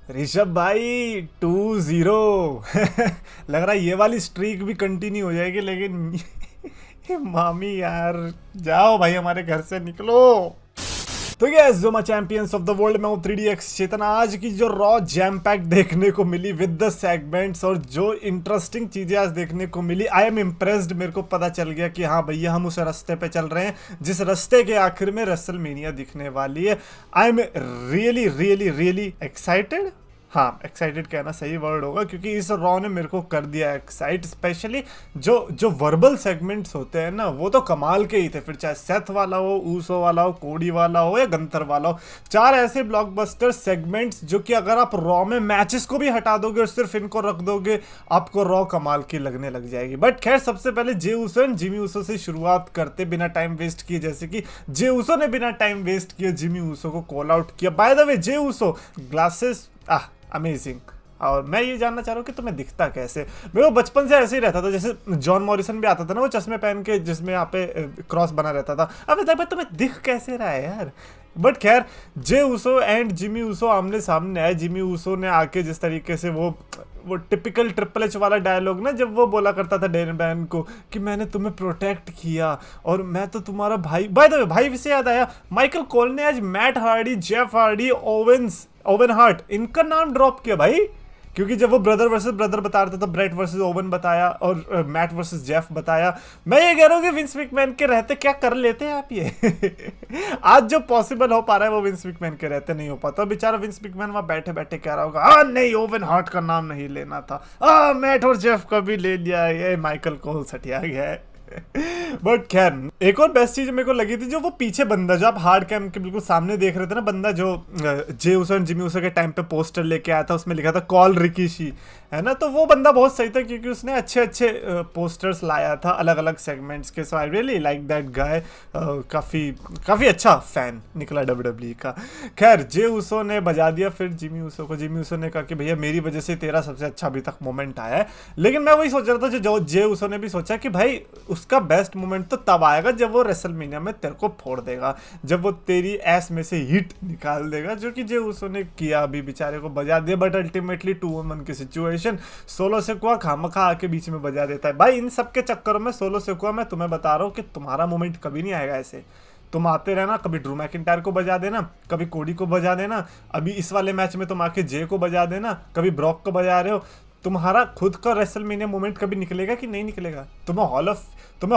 ऋषभ भाई 2-0। लग रहा है ये वाली स्ट्रीक भी कंटिन्यू हो जाएगी, लेकिन ये मामी यार, जाओ भाई हमारे घर से निकलो। तो गैस जो मैं चैंपियंस ऑफ द वर्ल्ड में हूँ 3DX चेतन, आज की जो रॉ जैम पैक देखने को मिली विद द सेगमेंट्स और जो इंटरेस्टिंग चीजें आज देखने को मिली, आई एम इम्प्रेस्ड। मेरे को पता चल गया कि हाँ भैया हम उस रास्ते पे चल रहे हैं जिस रास्ते के आखिर में रेसलमेनिया दिखने वाली है। I am really really really excited. हाँ, एक्साइटेड कहना सही वर्ड होगा, क्योंकि इस रॉ ने मेरे को कर दिया एक्साइट। स्पेशली जो जो वर्बल सेगमेंट्स होते हैं ना, वो तो कमाल के ही थे। फिर चाहे सेथ वाला हो, ऊसो वाला हो, कोडी वाला हो या गंथर वाला हो, चार ऐसे ब्लॉकबस्टर सेगमेंट्स जो कि अगर आप रॉ में मैचेस को भी हटा दोगे और सिर्फ इनको रख दोगे, आपको रॉ कमाल की लगने लग जाएगी। बट खैर, सबसे पहले Jey Uso and Jimmy Uso से शुरुआत करते बिना टाइम वेस्ट किए, जैसे कि जे ऊसो ने बिना टाइम वेस्ट किए जिमी ऊसो को कॉल आउट किया। By the way, Jey Uso glasses amazing. और मैं ये जानना चाह रहा हूँ कि तुम्हें दिखता कैसे। मेरे को बचपन से ऐसे ही रहता था, जैसे जॉन मॉरिसन भी आता था ना, वो चश्मे पहन के जिसमें यहाँ पे क्रॉस बना रहता था। अब भाई तुम्हें दिख कैसे रहा है यार। बट खैर, Jey Uso and Jimmy Uso आमने सामने आए। जिमी ऊसो ने आके जिस तरीके से वो टिपिकल ट्रिपल एच वाला डायलॉग ना, जब वो बोला करता था डेन बैन को कि मैंने तुम्हें प्रोटेक्ट किया और मैं तो तुम्हारा भाई। बाय द वे, भाई से याद आया, माइकल कोल ने आज Matt Hardy, Jeff Hardy, oven heart, इनका नाम ड्रॉप किया भाई। क्योंकि जब वो ब्रदर वर्सेस ब्रदर बता रहा था, ब्रेट वर्सेस ओवन बताया और मैट वर्सेस जेफ बताया। मैं ये कह रहा हूँ कि विंस मैकमैन के रहते क्या कर लेते हैं आप ये। आज जो पॉसिबल हो पा रहा है वो विंस मैकमैन के रहते नहीं हो पाता। बेचारा विंस मैकमैन वहां बैठे बैठे कह रहा होगा, हाँ नहीं, ओवन हार्ट का नाम नहीं लेना था, मैट और जेफ का भी ले लिया, ये माइकल कोल सटिया गया है। बट खैर, एक और बेस्ट चीज मेरे को लगी थी, जो वो पीछे बंदा जो आप हार्ड कैम के बिल्कुल सामने देख रहे थे ना, बंदा जो Jey Uso and Jimmy Uso के टाइम पे पोस्टर लेके आया था, उसमें लिखा था कॉल रिकीशी, है ना। तो वो बंदा बहुत सही था, क्योंकि उसने अच्छे अच्छे पोस्टर्स लाया था अलग अलग सेगमेंट्स के। So I really like that guy. काफी अच्छा फैन निकला WWE का। खैर, जे ऊसो ने बजा दिया फिर जिमी ऊसो को। जिमी ऊसो ने कहा कि भैया मेरी वजह से तेरा सबसे अच्छा अभी तक मोमेंट आया है। लेकिन मैं वही सोच रहा था, जो जे ऊसो ने भी सोचा कि भाई उसका बेस्ट मोमेंट तो तब आएगा जब वो रेसलमेनिया में तेरे को फोड़ देगा, जब वो तेरी एस में से हिट निकाल देगा, जो कि जे ऊसो ने किया। अभी बेचारे को बजा दिया, बट अल्टीमेटली 2-on-1 की सिचुएशन। सोलो सिकोआ खामखा आके बीच में बजा देता है। भाई इन सब के चक्करों में सोलो सिकोआ, मैं तुम्हें बता रहा हूँ कि तुम्हारा मोमेंट कभी नहीं आएगा ऐसे। तुम आते रहना, कभी ड्रू मैकिंटायर को बजा देना, कभी कोडी को बजा देना, अभी इस वाले मैच में तुम आके जे को बजा देना, कभी ब्रॉक को बजा रहे हो। तुम्हारा खुद का रेसलमेनिया मोमेंट कभी निकलेगा कि नहीं निकलेगा? तुम्हें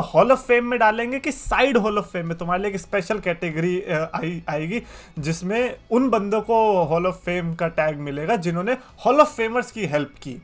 हॉल ऑफ फेम में डालेंगे कि साइड हॉल ऑफ फेम में? तुम्हारे लिए एक स्पेशल कैटेगरी आएगी जिसमें उन बंदों को हॉल ऑफ फेम का टैग मिलेगा जिन्होंने हॉल ऑफ फेमर्स की हेल्प की,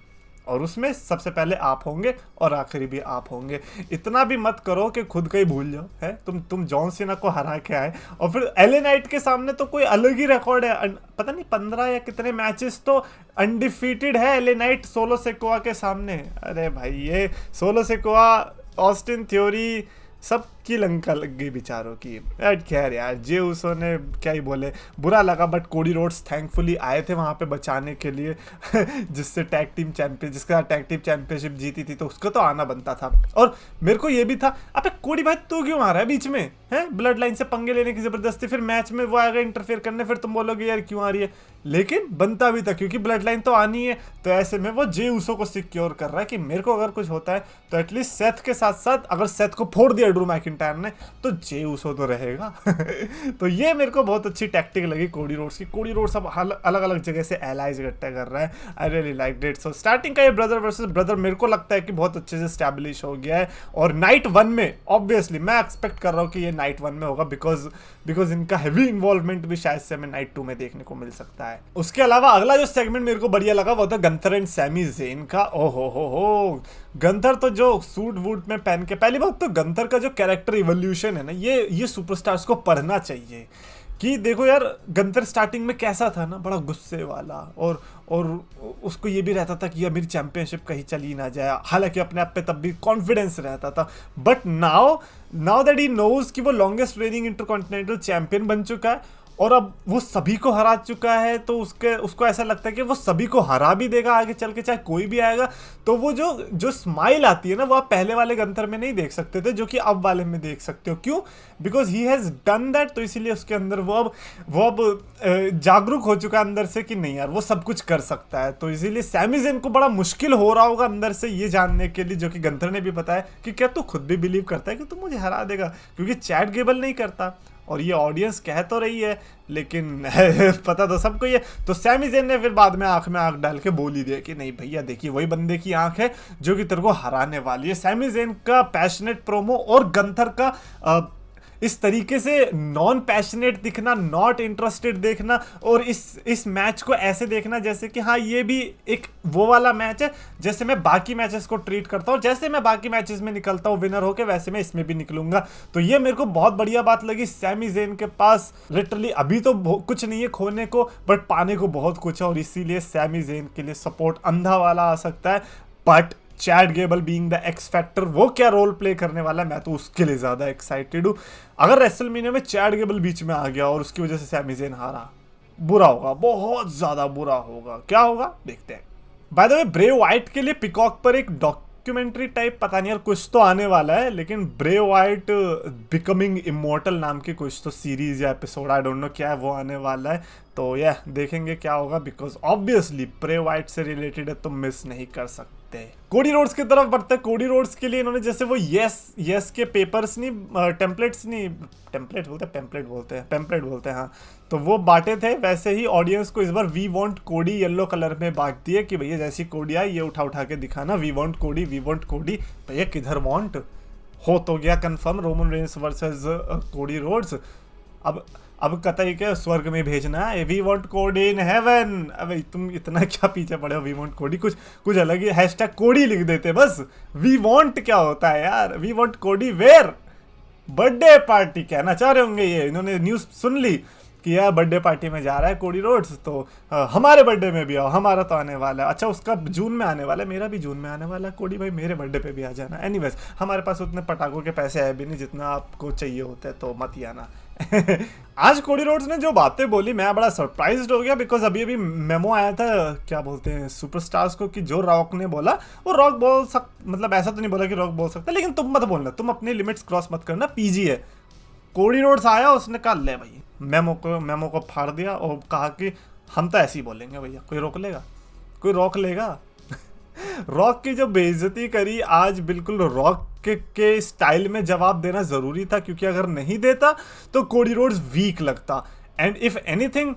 और उसमें सबसे पहले आप होंगे और आखिरी भी आप होंगे। इतना भी मत करो कि खुद का ही भूल जाओ है। तुम जॉन सीना को हरा के आए और फिर एले नाइट के सामने तो कोई अलग ही रिकॉर्ड है। पता नहीं 15 या कितने मैचेस तो अनडिफीटेड है एले नाइट सोलो सिकोआ के सामने। अरे भाई, ये सोलो सिकोआ, ऑस्टिन थ्योरी, सब की लंका लग गई बेचारों की। खैर यार, जे ऊसो ने क्या ही बोले, बुरा लगा। बट कोडी रोड्स थैंकफुली आए थे वहाँ पे बचाने के लिए जिसका टैग टीम चैंपियनशिप जीती थी, तो उसको तो आना बनता था। और मेरे को ये भी था, अबे कोडी भाई तू क्यों आ रहा है बीच में, है ब्लड लाइन से पंगे लेने की जबरदस्ती, फिर मैच में वो आएगा इंटरफेयर करने, फिर तुम बोलोगे यार क्यों आ रही है। लेकिन बनता भी था, क्योंकि ब्लड लाइन तो आनी है। तो ऐसे में वो जे ऊसो को सिक्योर कर रहा है कि मेरे को अगर कुछ होता है तो एटलीस्ट सेथ के साथ साथ, अगर सेथ को फोड़ दिया ड्रू मैकिंटायर ने, तो जे ऊसो तो रहेगा। तो ये मेरे को बहुत अच्छी टैक्टिक लगी कोडी रोड्स की। कोडी रोड्स अब अलग अलग जगह से एलाइज इकट्ठा कर रहा है। आई really like it. So starting का ये ब्रदर वर्सेस ब्रदर मेरे को लगता है कि बहुत अच्छे से स्टैब्लिश हो गया है। और नाइट 1 में ऑब्वियसली मैं एक्सपेक्ट कर रहा हूँ कि ये नाइट 1 में होगा, बिकॉज इनका हैवी इन्वॉल्वमेंट भी शायद से हमें नाइट 2 में देखने को मिल सकता है। उसके अलावा अगला जो सेगमेंट मेरे को बढ़िया लगा वो था गंथर एंड सैमी ज़ेन का। ओहो हो, गंथर तो जो सूट वूट में पहन के, पहली बात तो गंथर का जो कैरेक्टर इवोल्यूशन है ना, ये सुपरस्टार्स को पढ़ना चाहिए। कि देखो यार, गंथर स्टार्टिंग में कैसा था ना, बड़ा गुस्से वाला, और उसको ये भी रहता था कि यार मेरी चैंपियनशिप कहीं चली ना जाए। हालांकि अपने आप पे तब भी कॉन्फिडेंस रहता था। But now that he knows कि वो लॉन्गेस्ट रेनिंग इंटरकॉन्टिनेंटल चैंपियन बन चुका है, और अब वो सभी को हरा चुका है, तो उसको ऐसा लगता है कि वो सभी को हरा भी देगा आगे चल के, चाहे कोई भी आएगा। तो वो जो स्माइल आती है ना, वो आप पहले वाले गंथर में नहीं देख सकते थे, जो कि अब वाले में देख सकते हो। क्यों? Because he has done that. तो इसीलिए उसके अंदर वो अब जागरूक हो चुका है अंदर से कि नहीं यार, वो सब कुछ कर सकता है। तो इसीलिए सैमी ज़ेन को बड़ा मुश्किल हो रहा होगा अंदर से ये जानने के लिए, जो कि गंथर ने भी बताया, कि क्या तू खुद भी बिलीव करता है कि तू मुझे हरा देगा, क्योंकि चैट गेबल नहीं करता। और ये ऑडियंस कह तो रही है, लेकिन पता तो सबको ही है। तो सैमी ज़ेन ने फिर बाद में आंख डाल के बोल ही दिया कि नहीं भैया, देखिए वही बंदे की आंख है जो कि तेरे को हराने वाली है। सैमी ज़ेन का पैशनेट प्रोमो और गंथर का इस तरीके से नॉन पैशनेट दिखना, नॉट इंटरेस्टेड देखना, और इस मैच को ऐसे देखना जैसे कि हाँ ये भी एक वो वाला मैच है जैसे मैं बाकी मैचेस को ट्रीट करता हूँ, जैसे मैं बाकी मैचेस में निकलता हूँ विनर होके, वैसे मैं इसमें भी निकलूंगा। तो ये मेरे को बहुत बढ़िया बात लगी। सैमी ज़ेन के पास लिटरली अभी तो कुछ नहीं है खोने को, बट पाने को बहुत कुछ है, और इसीलिए सैमी ज़ेन के लिए सपोर्ट अंधा वाला आ सकता है। But Chad Gable being the x factor, वो क्या रोल प्ले करने वाला है, मैं तो उसके लिए ज्यादा एक्साइटेड हूँ। अगर रेसलमेनिया में चैट गेबल बीच में आ गया और उसकी वजह से सैमी ज़ेन हारा, बुरा होगा, बहुत ज्यादा बुरा होगा। क्या होगा देखते हैं। By the way, Bray Wyatt के लिए पिकॉक पर एक डॉक्यूमेंट्री टाइप, पता नहीं यार कुछ तो आने वाला है, लेकिन ब्रे वाइट बिकमिंग इमोर्टल नाम की कुछ तो सीरीज या एपिसोड, आई डोंट नो क्या है, वो आने वाला है। तो यह देखेंगे क्या होगा, बिकॉज ऑब्वियसली ब्रे वाइट से रिलेटेड है तो मिस नहीं कर सकते। कोडी रोड्स की तरफ बढ़ते हैं। कोडी रोड्स के लिए इन्होंने जैसे वो यस के पेपर्स नहीं, टेम्पलेट्स नहीं, टेम्पलेट बोलते हैं, पेम्पलेट बोलते हैं हाँ, तो वो बांटे थे, वैसे ही ऑडियंस को इस बार वी वांट कोडी येलो कलर में बांट दिए कि भैया जैसी कोडी आई ये उठा के दिखाना, वी वांट कोडी, वी वांट कोडी। भैया किधर वांट हो तो गया confirm, Roman Reigns versus Cody Rhodes. अब कतई के स्वर्ग में भेजना है, वी वांट कोडी इन हेवन। अबे तुम इतना क्या पीछे पड़े हो, वी वांट कोडी कुछ अलग ही हैशटैग कोडी लिख देते बस। वी वांट क्या होता है यार, वी वांट कोडी वेयर? बर्थडे पार्टी कहना चाह रहे होंगे ये, इन्होंने न्यूज़ सुन ली कि यार बर्थडे पार्टी में जा रहा है कोडी रोड्स, तो हमारे बर्थडे में भी आओ, हमारा तो आने वाला है। अच्छा उसका जून में आने वाला है, मेरा भी जून में आने वाला है, कोडी भाई मेरे बर्थडे पे भी आ जाना। एनीवेज हमारे पास उतने पटाखों के पैसे है भी नहीं जितना आपको चाहिए होते, तो मत ही आना। आज कोडी रोड्स ने जो बातें बोली मैं बड़ा सरप्राइज्ड हो गया, बिकॉज अभी मेमो आया था, क्या बोलते हैं, सुपरस्टार्स को, कि जो रॉक ने बोला वो रॉक बोल मतलब ऐसा तो नहीं बोला कि रॉक बोल सकता, लेकिन तुम मत बोलना, तुम अपने लिमिट्स क्रॉस मत करना, पीजी है। कोडी रोड्स आया, उसने कहा ले भाई, मेमो को फाड़ दिया और कहा कि हम तो ऐसे ही बोलेंगे भैया, कोई रोक लेगा। रॉक की जो बेइज्जती करी आज, बिल्कुल रॉक के स्टाइल में जवाब देना जरूरी था, क्योंकि अगर नहीं देता तो कोडी रोड्स वीक लगता। And if anything,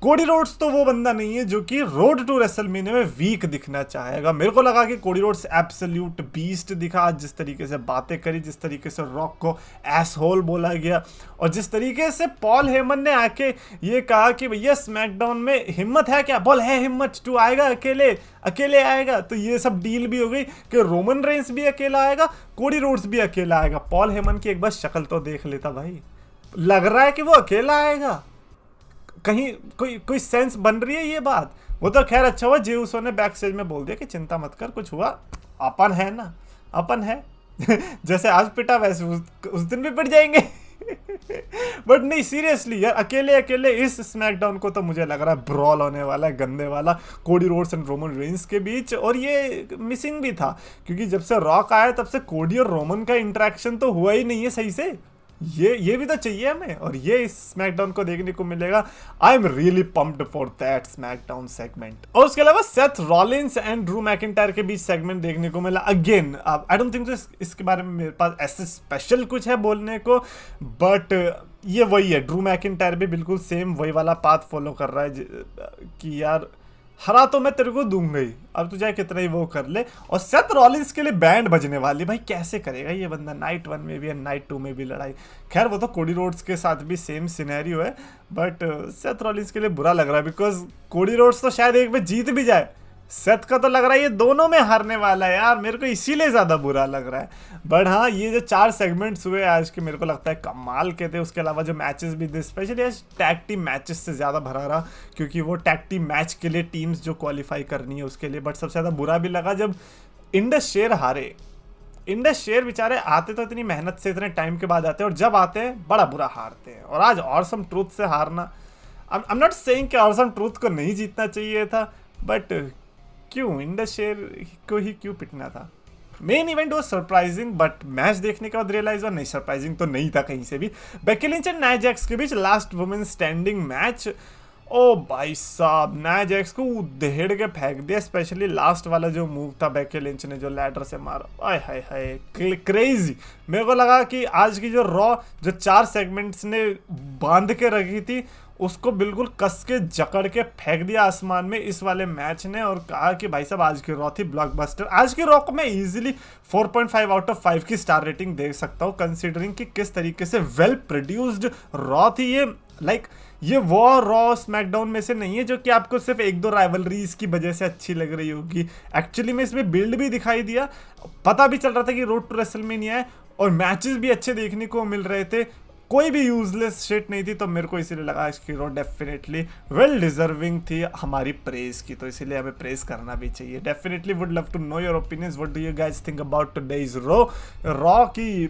Cody Rhodes तो वो बंदा नहीं है जो कि रोड टू रेसलमेनिया में वीक दिखना चाहेगा। मेरे को लगा कि कोडी रोड्स एब्सोल्यूट बीस्ट दिखा, जिस तरीके से बातें करी, जिस तरीके से रॉक को एसहोल बोला गया, और जिस तरीके से पॉल हेमन ने आके ये कहा कि भैया स्मैकडाउन में हिम्मत है क्या, बोल है हिम्मत, तू आएगा अकेले आएगा। तो ये सब डील भी हो गई कि रोमन रेंस भी अकेला आएगा, कोडी रोड्स भी अकेला आएगा। पॉल हेमन की एक बार शक्ल तो देख लेता भाई, लग रहा है कि वो अकेला आएगा, कहीं कोई सेंस बन रही है ये बात। वो तो खैर अच्छा हुआ जेउसो ने बैक स्टेज में बोल दिया कि चिंता मत कर, कुछ हुआ, अपन है ना, अपन है। जैसे आज पिटा वैसे उस दिन भी पिट जाएंगे। बट नहीं सीरियसली यार, अकेले इस स्मैकडाउन को तो मुझे लग रहा है ब्रॉल होने वाला है, गंदे वाला, Cody Rhodes and Roman Reigns के बीच। और ये मिसिंग भी था, क्योंकि जब से रॉक आया तब से कोडी और रोमन का इंटरेक्शन तो हुआ ही नहीं है सही से। ये भी तो चाहिए हमें, और ये इस स्मैकडाउन को देखने को मिलेगा। I am really pumped for that SmackDown segment. और उसके अलावा Seth Rollins and Drew McIntyre के बीच सेगमेंट देखने को मिला। अगेन आई डोंट थिंक इसके बारे में मेरे पास ऐसे स्पेशल कुछ है बोलने को, बट ये वही है, ड्रू मैकिंटायर भी बिल्कुल सेम वही वाला पाथ फॉलो कर रहा है कि यार हरा तो मैं तेरे को दूंगा ही, अब तू चाहे कितना ही वो कर ले। और सेथ रॉलिंस के लिए बैंड बजने वाली, भाई कैसे करेगा ये बंदा, नाइट 1 में भी है, नाइट 2 में भी लड़ाई। खैर वो तो कोडी रोड्स के साथ भी सेम सिनेरियो है, बट सेथ रॉलिंस के लिए बुरा लग रहा है, बिकॉज कोडी रोड्स तो शायद एक बार जीत भी जाए, सेथ का तो लग रहा है ये दोनों में हारने वाला है यार, मेरे को इसीलिए ज़्यादा बुरा लग रहा है। बट हाँ, ये जो 4 सेगमेंट्स हुए आज के, मेरे को लगता है कमाल के थे। उसके अलावा जो मैचेस भी थे, स्पेशली आज टैग टीम मैचेस से ज़्यादा भरा रहा, क्योंकि वो टैग टीम मैच के लिए टीम्स जो क्वालिफाई करनी है उसके लिए। बट सबसे ज़्यादा बुरा भी लगा जब इंडस शेर हारे। इंडस शेयर बेचारे आते तो इतनी मेहनत से इतने टाइम के बाद आते हैं, और जब आते हैं बड़ा बुरा हारते हैं। और आज ऑसम ट्रूथ से हारना, आई एम नॉट सेइंग कि ऑसम ट्रूथ को नहीं जीतना चाहिए था, बट क्यों इंडस शेयर को ही क्यों पिटना था। मेन इवेंट वो सरप्राइजिंग, बट मैच देखने के बाद रियलाइज हुआ नहीं, सरप्राइजिंग तो नहीं था कहीं से भी। Becky Lynch and Nia Jax के बीच लास्ट वुमेन स्टैंडिंग मैच। ओ भाई साहब, नाया जैक्स को उधेड़ के फेंक दिया, स्पेशली लास्ट वाला जो मूव था बेकी लिंच ने जो लैडर से मारा, आय हाय हाय क्रेजी। मेरे को लगा कि आज की जो रॉ जो 4 सेगमेंट्स ने बांध के रखी थी उसको बिल्कुल कस के जकड़ के फेंक दिया आसमान में इस वाले मैच ने, और कहा कि भाई साहब आज की रॉ थी ब्लॉकबस्टर। आज की रॉ को मैं इजीली 4.5 आउट ऑफ 5 की स्टार रेटिंग दे सकता हूँ, कंसीडरिंग कि किस तरीके से वेल प्रोड्यूस्ड रॉ थी ये। ये वो रॉ स्मैकडाउन में से नहीं है जो कि आपको सिर्फ 1-2 राइवलरीज की वजह से अच्छी लग रही होगी। एक्चुअली में इसमें बिल्ड भी दिखाई दिया, पता भी चल रहा था कि रोड टू रेसलमेनिया है, और मैचेस भी अच्छे देखने को मिल रहे थे, कोई भी यूजलेस शिट नहीं थी। तो मेरे को इसीलिए लगा इसकी रो डेफिनेटली वेल डिजर्विंग थी हमारी प्रेज की, तो इसीलिए हमें प्रेज करना भी चाहिए। Definitely would love to know your opinions, what do you guys think about today's raw की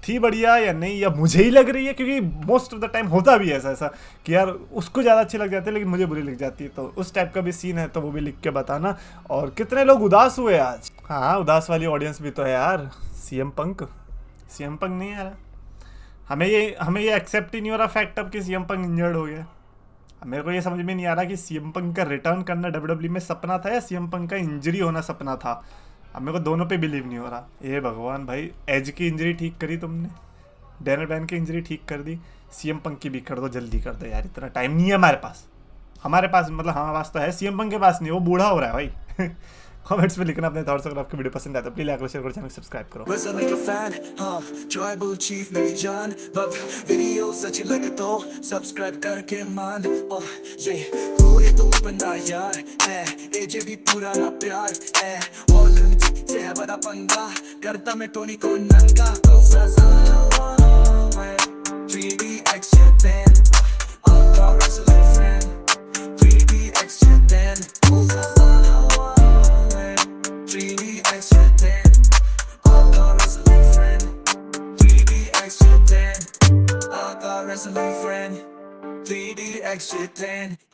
थी बढ़िया या नहीं, या मुझे ही लग रही है, क्योंकि मोस्ट ऑफ द टाइम होता भी ऐसा कि यार उसको ज़्यादा अच्छी लग जाती है लेकिन मुझे बुरी लग जाती है। तो उस टाइप का भी सीन है तो वो भी लिख के बताना। और कितने लोग उदास हुए आज, हाँ उदास वाली ऑडियंस भी तो है यार। सीएम पंक नहीं आ रहा, हमें ये एक्सेप्ट ही नहीं हो रहा फैक्ट अब कि सीएम पंक इंजर्ड हो गया। मेरे को ये समझ में नहीं आ रहा कि सीएम पंक का रिटर्न करना डब्ल्यूडब्ल्यू में सपना था या सीएम पंक का इंजरी होना सपना था। अब मेरे को दोनों पे बिलीव नहीं हो रहा। ये भगवान भाई, एज की इंजरी ठीक करी तुमने, डैनियल ब्रायन की इंजरी ठीक कर दी, सीएम पंक की भी कर दो, जल्दी कर दो यार, इतना टाइम नहीं है हमारे पास मतलब हमारे पास तो है, सीएम पंक के पास नहीं, वो बूढ़ा हो रहा है भाई। कमेंट्स में लिखना अपने थॉट्स, अगर आपको वीडियो पसंद आया तो प्लीज लाइक और शेयर करो, चैनल सब्सक्राइब करो। Listen like a fan, tribal chief मेरी जान, but videos अच्छी लगे तो subscribe करके मान। ये पूरे तो बंदा यार, एजे भी पुराना प्यार, all से है बड़ा पंगा, करता मैं टोनी को नंगा। 3DX then, all wrestling friend, 3DX then, 3DX then, all wrestling friend, 3DX then, all wrestling friend, 3DX then.